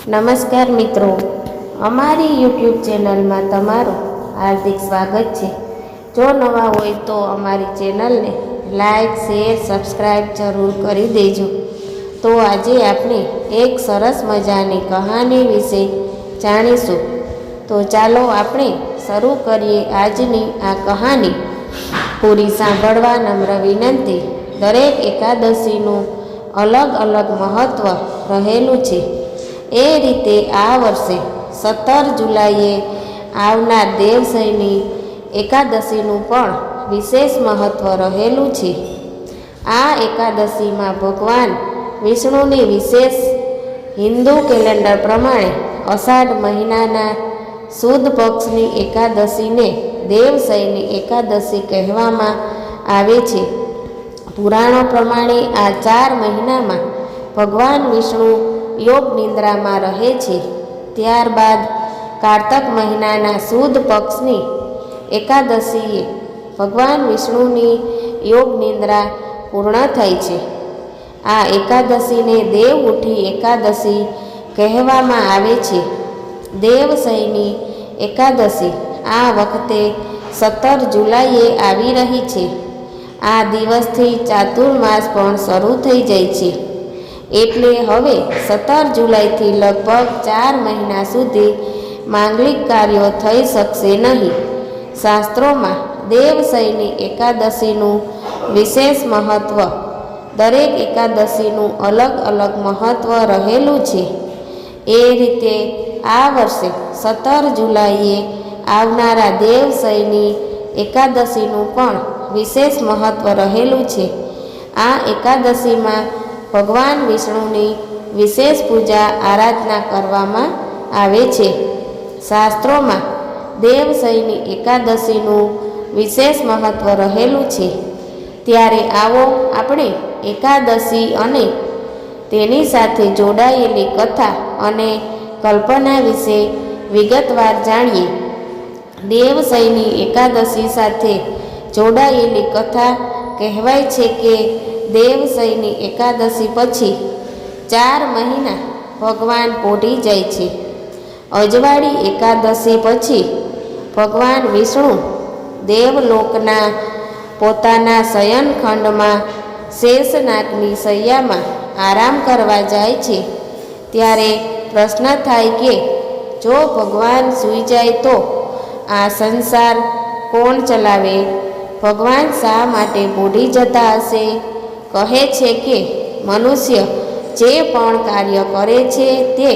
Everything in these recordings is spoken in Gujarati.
નમસ્કાર મિત્રો, અમારી યુટ્યુબ ચેનલમાં તમારું હાર્દિક સ્વાગત છે। જો નવા હોય તો અમારી ચેનલને લાઈક, શેર, સબસ્ક્રાઈબ જરૂર કરી દેજો। તો આજે આપણે એક સરસ મજાની કહાની વિશે જાણીશું। તો ચાલો આપણે શરૂ કરીએ આજની આ કહાની। પૂરી સાંભળવા નમ્ર વિનંતી। દરેક એકાદશીનું અલગ અલગ મહત્ત્વ રહેલું છે। એ રીતે આ વર્ષે 17 જુલાઈએ આવનાર દેવશયની એકાદશીનું પણ વિશેષ મહત્ત્વ રહેલું છે। આ એકાદશીમાં ભગવાન વિષ્ણુની વિશેષ હિન્દુ કેલેન્ડર પ્રમાણે અષાઢ મહિનાના સુદ પક્ષની એકાદશીને દેવશયની એકાદશી કહેવામાં આવે છે। પુરાણો પ્રમાણે આ 4 મહિનામાં ભગવાન વિષ્ણુ યોગ નિંદ્રામાં રહે છે। ત્યારબાદ કારતક મહિનાના સુદ પક્ષની એકાદશીએ ભગવાન વિષ્ણુની યોગ નિંદ્રા પૂર્ણ થાય છે। આ એકાદશીને દેવઉઠી એકાદશી કહેવામાં આવે છે। દેવશયની એકાદશી આ વખતે 17 જુલાઈએ આવી રહી છે। આ દિવસથી ચાતુર્માસ પણ શરૂ થઈ જાય છે। એટલે હવે 17 જુલાઈથી લગભગ 4 મહિના સુધી માંગલિક કાર્યો થઈ શકશે નહીં। શાસ્ત્રોમાં દેવશયની એકાદશીનું વિશેષ મહત્ત્વ, દરેક એકાદશીનું અલગ અલગ મહત્ત્વ રહેલું છે। એ રીતે આ વર્ષે 17 જુલાઈએ આવનારા દેવશયની એકાદશીનું પણ વિશેષ મહત્ત્વ રહેલું છે। આ એકાદશીમાં ભગવાન વિષ્ણુની વિશેષ પૂજા આરાધના કરવામાં આવે છે। શાસ્ત્રોમાં દેવશયની એકાદશીનું વિશેષ મહત્ત્વ રહેલું છે। ત્યારે આવો આપણે એકાદશી અને તેની સાથે જોડાયેલી કથા અને કલ્પના વિશે વિગતવાર જાણીએ। દેવશયની એકાદશી સાથે જોડાયેલી કથા કહેવાય છે કે દેવશયની એકાદશી પછી 4 મહિના ભગવાન પોઢી જાય છે। અજવાળી એકાદશી પછી ભગવાન વિષ્ણુ દેવલોકના પોતાના શયનખંડમાં શેષનાગની શૈયામાં આરામ કરવા જાય છે। ત્યારે પ્રશ્ન થાય કે જો ભગવાન સૂઈ જાય તો આ સંસાર કોણ ચલાવે? ભગવાન શા માટે પોઢી જતા હશે? કહે છે કે મનુષ્ય જે પણ કાર્ય કરે છે તે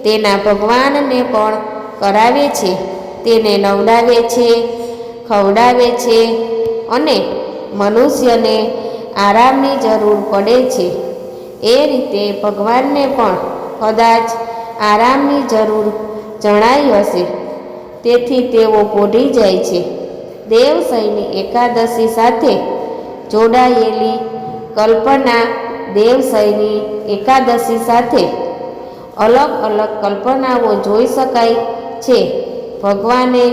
તેના ભગવાનને પણ કરાવે છે। તેને નવડાવે છે, ખવડાવે છે અને મનુષ્યને આરામની જરૂર પડે છે। એ રીતે ભગવાનને પણ કદાચ આરામની જરૂર જણાઈ હશે, તેથી તેઓ પોઢી જાય છે। દેવશયની એકાદશી સાથે જોડાયેલી કલ્પના। દેવશયની એકાદશી સાથે અલગ અલગ કલ્પનાઓ જોઈ શકાય છે। ભગવાને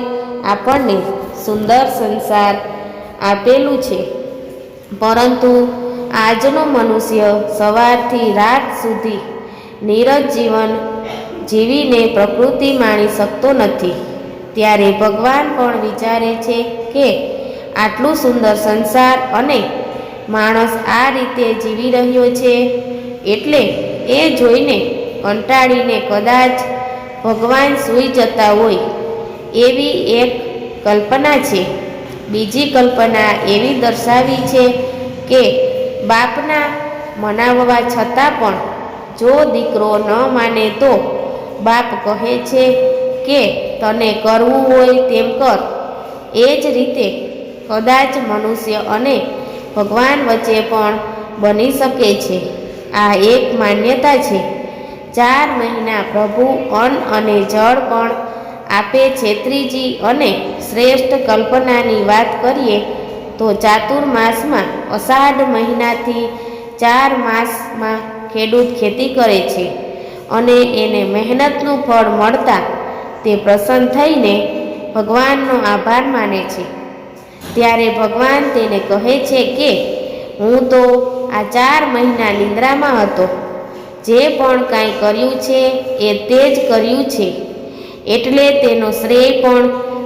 આપણને સુંદર સંસાર આપેલું છે, પરંતુ આજનો મનુષ્ય સવારથી રાત સુધી નીરજ જીવન જીવીને પ્રકૃતિ માણી શકતો નથી। ત્યારે ભગવાન પણ વિચારે છે કે આટલું સુંદર સંસાર અને માણસ આ રીતે જીવી રહ્યો છે, એટલે એ જોઈને કંટાળીને કદાચ ભગવાન સૂઈ જતા હોય એવી એક કલ્પના છે। બીજી કલ્પના એવી દર્શાવી છે કે બાપના મનાવવા છતાં પણ જો દીકરો ન માને તો બાપ કહે છે કે તને કરવું હોય તેમ કર। એ જ રીતે કદાચ મનુષ્ય અને ભગવાન વચ્ચે પણ બની શકે છે। આ એક માન્યતા છે। 4 મહિના પ્રભુ અન્ન અને જળ પણ આપે છે। ત્રીજી અને શ્રેષ્ઠ કલ્પનાની વાત કરીએ તો ચાતુર્માસમાં અષાઢ મહિનાથી 4 માસમાં ખેડૂત ખેતી કરે છે અને એને મહેનતનું ફળ મળતા તે પ્રસન્ન થઈને ભગવાનનો આભાર માને છે। ત્યારે ભગવાન તેને કહે છે કે હું તો આ 4 મહિના નિંદ્રામાં હતો। જે પણ કાંઈ કર્યું છે એ તે જ કર્યું છે, એટલે તેનો શ્રેય પણ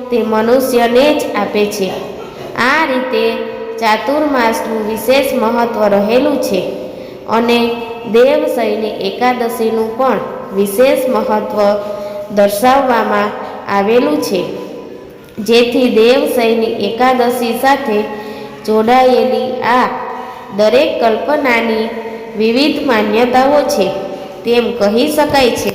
તે મનુષ્યને જ આપે છે. આ રીતે ચાતુર્માસનું વિશેષ મહત્વ રહેલું છે અને દેવશયની એકાદશીનું પણ વિશેષ મહત્વ દર્શાવવામાં આવેલું છે, જેથી દેવશયની એકાદશી સાથે જોડાયેલી આ દરેક કલ્પનાની વિવિધ માન્યતાઓ છે તેમ કહી શકાય છે.